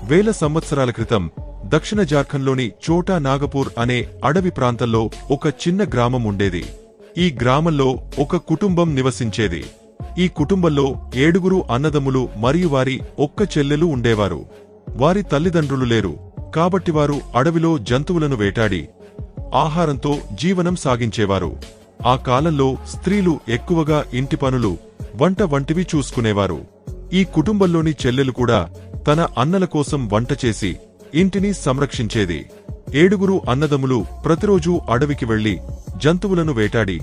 వేల సంవత్సరాల క్రితం దక్షిణ జార్ఖండ్లోని చోటా నాగపూర్ అనే అడవి ప్రాంతంలో ఒక చిన్న గ్రామం ఉండేది. ఈ గ్రామంలో ఒక కుటుంబం నివసించేది. ఈ కుటుంబంలో 7 అన్నదమ్ములు మరియు వారి ఒక్క చెల్లెలు ఉండేవారు. వారి తల్లిదండ్రులు లేరు, కాబట్టి వారు అడవిలో జంతువులను వేటాడి ఆహారంతో జీవనం సాగించేవారు. ఆ కాలంలో స్త్రీలు ఎక్కువగా ఇంటి పనులు, వంట వంటివి చూసుకునేవారు. ఈ కుటుంబంలోని చెల్లెలు కూడా తన అన్నల కోసం వంట చేసి ఇంటిని సంరక్షించేది. 7 అన్నదమ్ములు ప్రతిరోజూ అడవికి వెళ్లి జంతువులను వేటాడి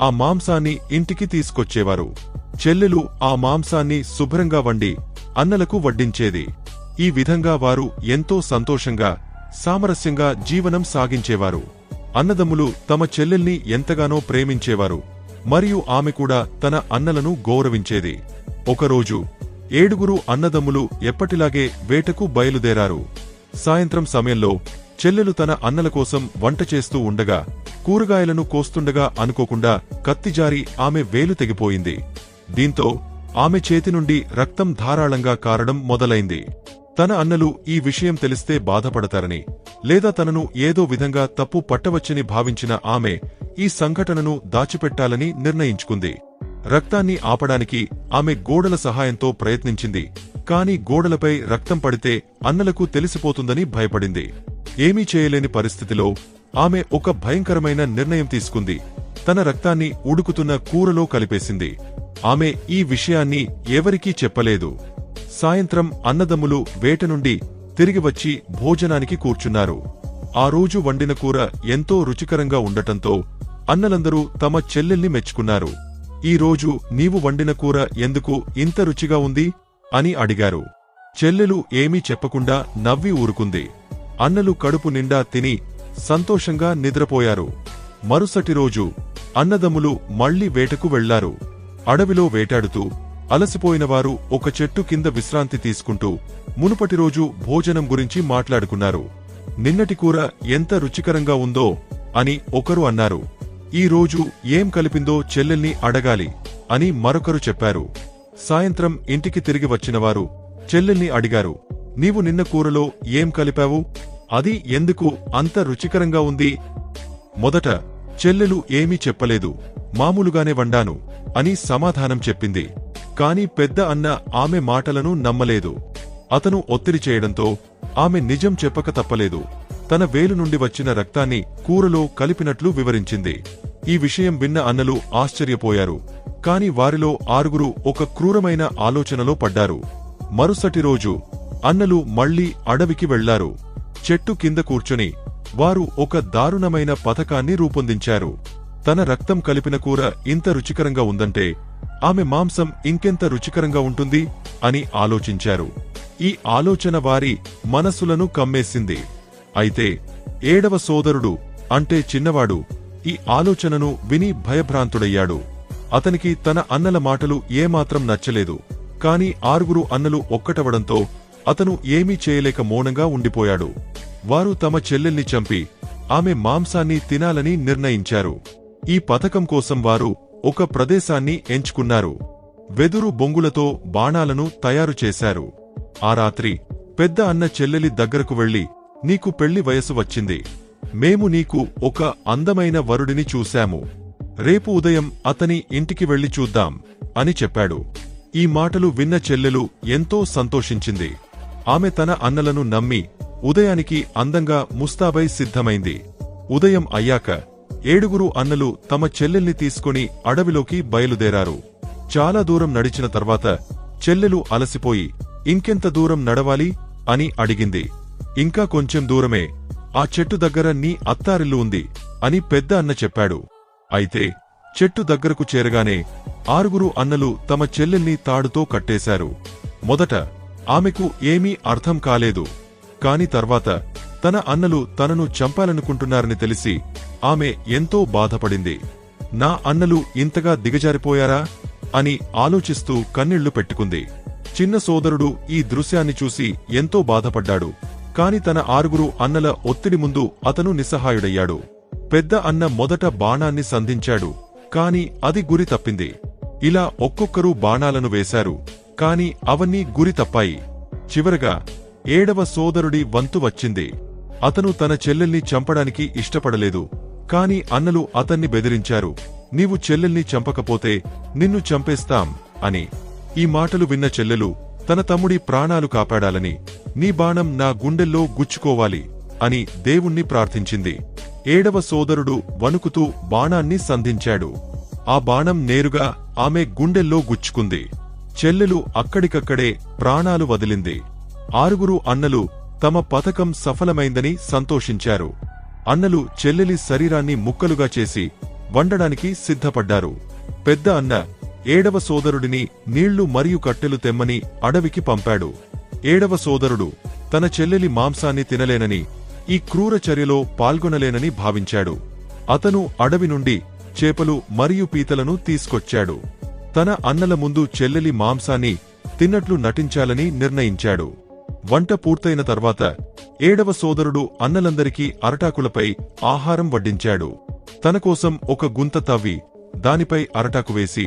ఆ మాంసాన్ని ఇంటికి తీసుకొచ్చేవారు. చెల్లెలు ఆ మాంసాన్ని శుభ్రంగా వండి అన్నలకు వడ్డించేది. ఈ విధంగా వారు ఎంతో సంతోషంగా, సామరస్యంగా జీవనం సాగించేవారు. అన్నదమ్ములు తమ చెల్లెల్ని ఎంతగానో ప్రేమించేవారు మరియు ఆమె కూడా తన అన్నలను గౌరవించేది. ఒకరోజు 7 అన్నదమ్ములు ఎప్పటిలాగే వేటకు బయలుదేరారు. సాయంత్రం సమయంలో చెల్లెలు తన అన్నల కోసం వంట చేస్తూ ఉండగా కూరగాయలను కోస్తుండగా అనుకోకుండా కత్తిజారి ఆమె వేలు తెగిపోయింది. దీంతో ఆమె చేతి నుండి రక్తం ధారాళంగా కారడం మొదలైంది. తన అన్నలు ఈ విషయం తెలిస్తే బాధపడతారని, లేదా తనను ఏదో విధంగా తప్పు పట్టవచ్చని భావించిన ఆమె ఈ సంఘటనను దాచిపెట్టాలని నిర్ణయించుకుంది. రక్తాన్ని ఆపడానికి ఆమె గోడల సహాయంతో ప్రయత్నించింది, కాని గోడలపై రక్తం పడితే అన్నలకు తెలిసిపోతుందని భయపడింది. ఏమీ చేయలేని పరిస్థితిలో ఆమె ఒక భయంకరమైన నిర్ణయం తీసుకుంది. తన రక్తాన్ని ఉడుకుతున్న కూరలో కలిపేసింది. ఆమె ఈ విషయాన్ని ఎవరికీ చెప్పలేదు. సాయంత్రం అన్నదమ్ములు వేట నుండి తిరిగి వచ్చి భోజనానికి కూర్చున్నారు. ఆ రోజు వండిన కూర ఎంతో రుచికరంగా ఉండటంతో అన్నలందరూ తమ చెల్లెల్ని మెచ్చుకున్నారు. ఈ రోజు నీవు వండిన కూర ఎందుకు ఇంత రుచిగా ఉంది అని అడిగారు. చెల్లెలు ఏమీ చెప్పకుండా నవ్వి ఊరుకుంది. అన్నలు కడుపు నిండా తిని సంతోషంగా నిద్రపోయారు. మరుసటి రోజు అన్నదమ్ములు మళ్లీ వేటకు వెళ్లారు. అడవిలో వేటాడుతూ అలసిపోయినవారు ఒక చెట్టు కింద విశ్రాంతి తీసుకుంటూ మునుపటి రోజు భోజనం గురించి మాట్లాడుకున్నారు. నిన్నటి కూర ఎంత రుచికరంగా ఉందో అని ఒకరు అన్నారు. ఈ రోజు ఏం కలిపిందో చెల్లెల్ని అడగాలి అని మరొకరు చెప్పారు. సాయంత్రం ఇంటికి తిరిగి వచ్చినవారు చెల్లెల్ని అడిగారు, నీవు నిన్న కూరలో ఏం కలిపావు? అది ఎందుకు అంత రుచికరంగా ఉంది? మొదట చెల్లెలు ఏమీ చెప్పలేదు. మామూలుగానే వండాను అని సమాధానం చెప్పింది. కాని పెద్ద అన్న ఆమె మాటలను నమ్మలేదు. అతను ఒత్తిడి చేయడంతో ఆమె నిజం చెప్పక తప్పలేదు. తన వేలు నుండి వచ్చిన రక్తాన్ని కూరలో కలిపినట్లు వివరించింది. ఈ విషయం విన్న అన్నలు ఆశ్చర్యపోయారు. కాని వారిలో 6 ఒక క్రూరమైన ఆలోచనలో పడ్డారు. మరుసటి రోజు అన్నలు మళ్లీ అడవికి వెళ్లారు. చెట్టు కింద కూర్చొని వారు ఒక దారుణమైన పథకాన్ని రూపొందించారు. తన రక్తం కలిపిన కూర ఇంత రుచికరంగా ఉందంటే ఆమె మాంసం ఇంకెంత రుచికరంగా ఉంటుంది అని ఆలోచించారు. ఈ ఆలోచన వారి మనసులను కమ్మేసింది. అయితే 7వ సోదరుడు అంటే చిన్నవాడు ఈ ఆలోచనను విని భయభ్రాంతుడయ్యాడు. అతనికి తన అన్నల మాటలు ఏమాత్రం నచ్చలేదు. కాని 6 అన్నలు ఒక్కటవడంతో అతను ఏమీ చేయలేక మౌనంగా ఉండిపోయాడు. వారు తమ చెల్లెల్ని చంపి ఆమె మాంసాన్ని తినాలని నిర్ణయించారు. ఈ పథకం కోసం వారు ఒక ప్రదేశాన్ని ఎంచుకున్నారు. వెదురు బొంగులతో బాణాలను తయారు చేశారు. ఆ రాత్రి పెద్ద అన్న చెల్లెలి దగ్గరకు వెళ్లి, నీకు పెళ్లి వయసు వచ్చింది. మేము నీకు ఒక అందమైన వరుడిని చూశాము. రేపు ఉదయం అతని ఇంటికి వెళ్లి చూద్దాం అని చెప్పాడు. ఈ మాటలు విన్న చెల్లెలు ఎంతో సంతోషించింది. ఆమె తన అన్నలను నమ్మి ఉదయానికి అందంగా ముస్తాబై సిద్ధమైంది. ఉదయం అయ్యాక 7 అన్నలు తమ చెల్లెల్ని తీసుకుని అడవిలోకి బయలుదేరారు. చాలా దూరం నడిచిన తర్వాత చెల్లెలు అలసిపోయి, ఇంకెంత దూరం నడవాలి అని అడిగింది. ఇంకా కొంచెం దూరమే, ఆ చెట్టు దగ్గర నీ అత్తారిల్లు ఉంది అని పెద్ద అన్న చెప్పాడు. అయితే చెట్టు దగ్గరకు చేరగానే 6 అన్నలు తమ చెల్లెల్ని తాడుతో కట్టేశారు. మొదట ఆమెకు ఏమీ అర్థం కాలేదు. కాని తర్వాత తన అన్నలు తనను చంపాలనుకుంటున్నారని తెలిసి ఆమె ఎంతో బాధపడింది. నా అన్నలు ఇంతగా దిగజారిపోయారా అని ఆలోచిస్తూ కన్నీళ్లు పెట్టుకుంది. చిన్న సోదరుడు ఈ దృశ్యాన్ని చూసి ఎంతో బాధపడ్డాడు. కాని తన 6 అన్నల ఒత్తిడి ముందు అతను నిస్సహాయుడయ్యాడు. పెద్ద అన్న మొదట బాణాన్ని సంధించాడు, కాని అది గురి తప్పింది. ఇలా ఒక్కొక్కరు బాణాలను వేశారు, కాని అవన్నీ గురి తప్పాయి. చివరగా ఏడవ సోదరుడి వంతు వచ్చింది. అతను తన చెల్లెల్ని చంపడానికి ఇష్టపడలేదు. కాని అన్నలు అతన్ని బెదిరించారు. నీవు చెల్లెల్ని చంపకపోతే నిన్ను చంపేస్తాం అని. ఈ మాటలు విన్న చెల్లెలు తన తమ్ముడి ప్రాణాలు కాపాడాలని, నీ బాణం నా గుండెల్లో గుచ్చుకోవాలి అని దేవుణ్ణి ప్రార్థించింది. ఏడవ సోదరుడు వణుకుతూ బాణాన్ని సంధించాడు. ఆ బాణం నేరుగా ఆమె గుండెల్లో గుచ్చుకుంది. చెల్లెలు అక్కడికక్కడే ప్రాణాలు వదిలింది. ఆరుగురు అన్నలు తమ పథకం సఫలమైందని సంతోషించారు. అన్నలు చెల్లెలి శరీరాన్ని ముక్కలుగా చేసి వండడానికి సిద్ధపడ్డారు. పెద్ద అన్న ఏడవ సోదరుడిని నీళ్లు మరియు కట్టెలు తెమ్మని అడవికి పంపాడు. ఏడవ సోదరుడు తన చెల్లెలి మాంసాన్ని తినలేనని, ఈ క్రూర చర్యలో పాల్గొనలేనని భావించాడు. అతను అడవి నుండి చేపలు మరియు పీతలను తీసుకొచ్చాడు. తన అన్నల ముందు చెల్లెలి మాంసాన్ని తిన్నట్లు నటించాలని నిర్ణయించాడు. వంట పూర్తయిన తర్వాత ఏడవ సోదరుడు అన్నలందరికీ అరటాకులపై ఆహారం వడ్డించాడు. తనకోసం ఒక గుంత తవ్వి దానిపై అరటాకు వేసి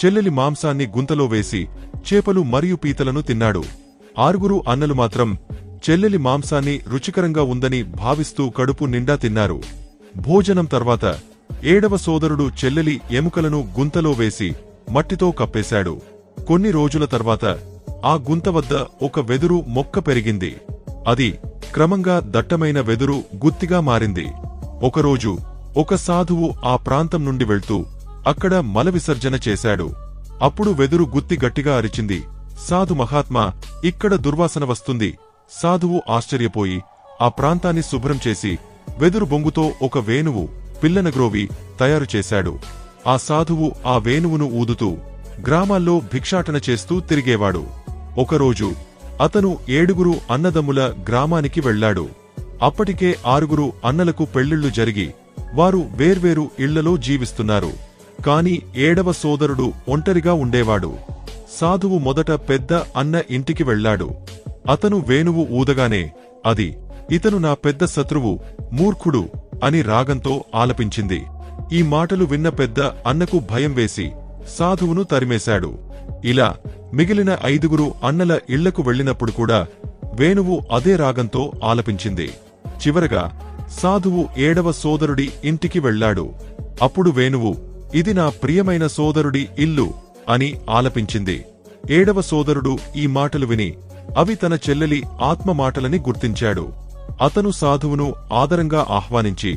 చెల్లెలి మాంసాన్ని గుంతలో వేసి చేపలు మరియు పీతలను తిన్నాడు. ఆరుగురు అన్నలు మాత్రం చెల్లెలి మాంసాన్ని రుచికరంగా ఉందని భావిస్తూ కడుపు నిండా తిన్నారు. భోజనం తర్వాత ఏడవ సోదరుడు చెల్లెలి ఎముకలను గుంతలో వేసి మట్టితో కప్పేశాడు. కొన్ని రోజుల తర్వాత ఆ గుంత వద్ద ఒక వెదురు మొక్క పెరిగింది. అది క్రమంగా దట్టమైన వెదురు గుత్తిగా మారింది. ఒకరోజు ఒక సాధువు ఆ ప్రాంతం నుండి వెళ్తూ అక్కడ మల విసర్జన చేశాడు. అప్పుడు వెదురు గుత్తి గట్టిగా అరిచింది, సాధు మహాత్మా, ఇక్కడ దుర్వాసన వస్తుంది. సాధువు ఆశ్చర్యపోయి ఆ ప్రాంతాన్ని శుభ్రం చేసి వెదురు బొంగుతో ఒక వేణువు, పిల్లనగ్రోవి తయారు చేశాడు. ఆ సాధువు ఆ వేణువును ఊదుతూ గ్రామాల్లో భిక్షాటన చేస్తూ తిరిగేవాడు. ఒకరోజు అతను ఏడుగురు అన్నదమ్ముల గ్రామానికి వెళ్లాడు. అప్పటికే ఆరుగురు అన్నలకు పెళ్లిళ్లు జరిగి వారు వేర్వేరు ఇళ్లలో జీవిస్తున్నారు. కాని ఏడవ సోదరుడు ఒంటరిగా ఉండేవాడు. సాధువు మొదట పెద్ద అన్న ఇంటికి వెళ్లాడు. అతను వేణువు ఊదగానే అది, ఇతను నా పెద్ద శత్రువు, మూర్ఖుడు అని రాగంతో ఆలపించింది. ఈ మాటలు విన్న పెద్ద అన్నకు భయం వేసి సాధువును తరిమేశాడు. ఇలా మిగిలిన ఐదుగురు అన్నల ఇళ్లకు వెళ్లినప్పుడు కూడా వేణువు అదే రాగంతో ఆలపించింది. చివరగా సాధువు ఏడవ సోదరుడి ఇంటికి వెళ్లాడు. అప్పుడు వేణువు, ఇది నా ప్రియమైన సోదరుడి ఇల్లు అని ఆలపించింది. ఏడవ సోదరుడు ఈ మాటలు విని అవి తన చెల్లెలి ఆత్మ మాటలని గుర్తించాడు. అతను సాధువును ఆదరంగా ఆహ్వానించి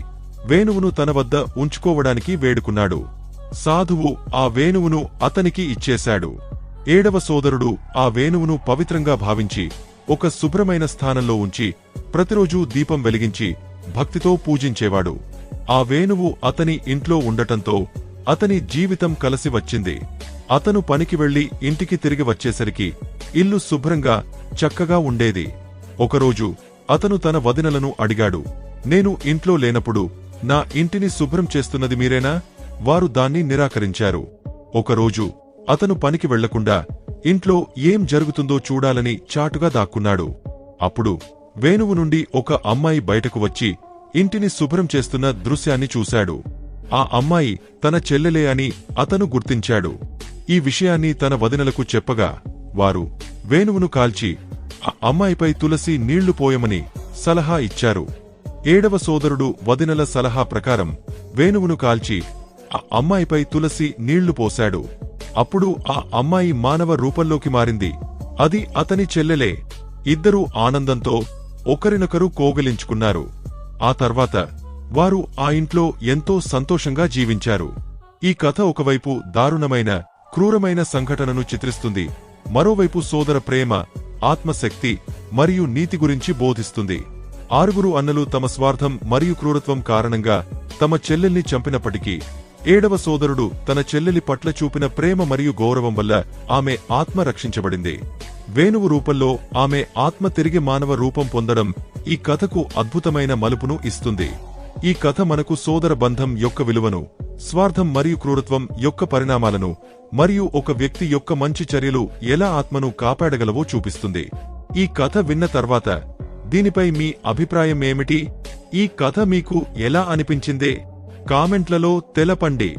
వేణువును తన వద్ద ఉంచుకోవడానికి వేడుకున్నాడు. సాధువు ఆ వేణువును అతనికి ఇచ్చేశాడు. ఏడవ సోదరుడు ఆ వేణువును పవిత్రంగా భావించి ఒక శుభ్రమైన స్థానంలో ఉంచి ప్రతిరోజూ దీపం వెలిగించి భక్తితో పూజించేవాడు. ఆ వేణువు అతని ఇంట్లో ఉండటంతో అతని జీవితం కలిసి వచ్చింది. అతను పనికి వెళ్లి ఇంటికి తిరిగి వచ్చేసరికి ఇల్లు శుభ్రంగా చక్కగా ఉండేది. ఒకరోజు అతను తన వదినలను అడిగాడు, నేను ఇంట్లో లేనప్పుడు నా ఇంటిని శుభ్రం చేస్తున్నది మీరేనా? వారు దాన్ని నిరాకరించారు. ఒకరోజు అతను పనికి వెళ్లకుండా ఇంట్లో ఏం జరుగుతుందో చూడాలని చాటుగా దాక్కున్నాడు. అప్పుడు వేణువు నుండి ఒక అమ్మాయి బయటకు వచ్చి ఇంటిని శుభ్రం చేస్తున్న దృశ్యాన్ని చూశాడు. ఆ అమ్మాయి తన చెల్లెలే అని అతను గుర్తించాడు. ఈ విషయాన్ని తన వదినలకు చెప్పగా వారు వేణువును కాల్చి ఆ అమ్మాయిపై తులసి నీళ్లు పోయమని సలహా ఇచ్చారు. ఏడవ సోదరుడు వదినల సలహా ప్రకారం వేణువును కాల్చి ఆ అమ్మాయిపై తులసి నీళ్లు పోశాడు. అప్పుడు ఆ అమ్మాయి మానవ రూపంలోకి మారింది. అది అతని చెల్లెలే. ఇద్దరూ ఆనందంతో ఒకరినొకరు కోగిలించుకున్నారు. ఆ తర్వాత వారు ఆ ఇంట్లో ఎంతో సంతోషంగా జీవించారు. ఈ కథ ఒకవైపు దారుణమైన, క్రూరమైన సంఘటనను చిత్రిస్తుంది, మరోవైపు సోదర ప్రేమ, ఆత్మశక్తి మరియు నీతి గురించి బోధిస్తుంది. ఆరుగురు అన్నలు తమ స్వార్థం మరియు క్రూరత్వం కారణంగా తమ చెల్లెల్ని చంపినప్పటికీ ఏడవ సోదరుడు తన చెల్లెలి పట్ల చూపిన ప్రేమ మరియు గౌరవం వల్ల ఆమె ఆత్మ రక్షించబడింది. వేణువు రూపంలో ఆమె ఆత్మ తిరిగి మానవ రూపం పొందడం ఈ కథకు అద్భుతమైన మలుపును ఇస్తుంది. ఈ కథ మనకు సోదర బంధం యొక్క విలువను, స్వార్థం మరియు క్రూరత్వం యొక్క పరిణామాలను, మరియు ఒక వ్యక్తి యొక్క మంచి చర్యలు ఎలా ఆత్మను కాపాడగలవో చూపిస్తుంది. ఈ కథ విన్న తర్వాత దీనిపై మీ అభిప్రాయం ఏమిటి? ఈ కథ మీకు ఎలా అనిపించిందే కామెంట్లలో తెలపండి.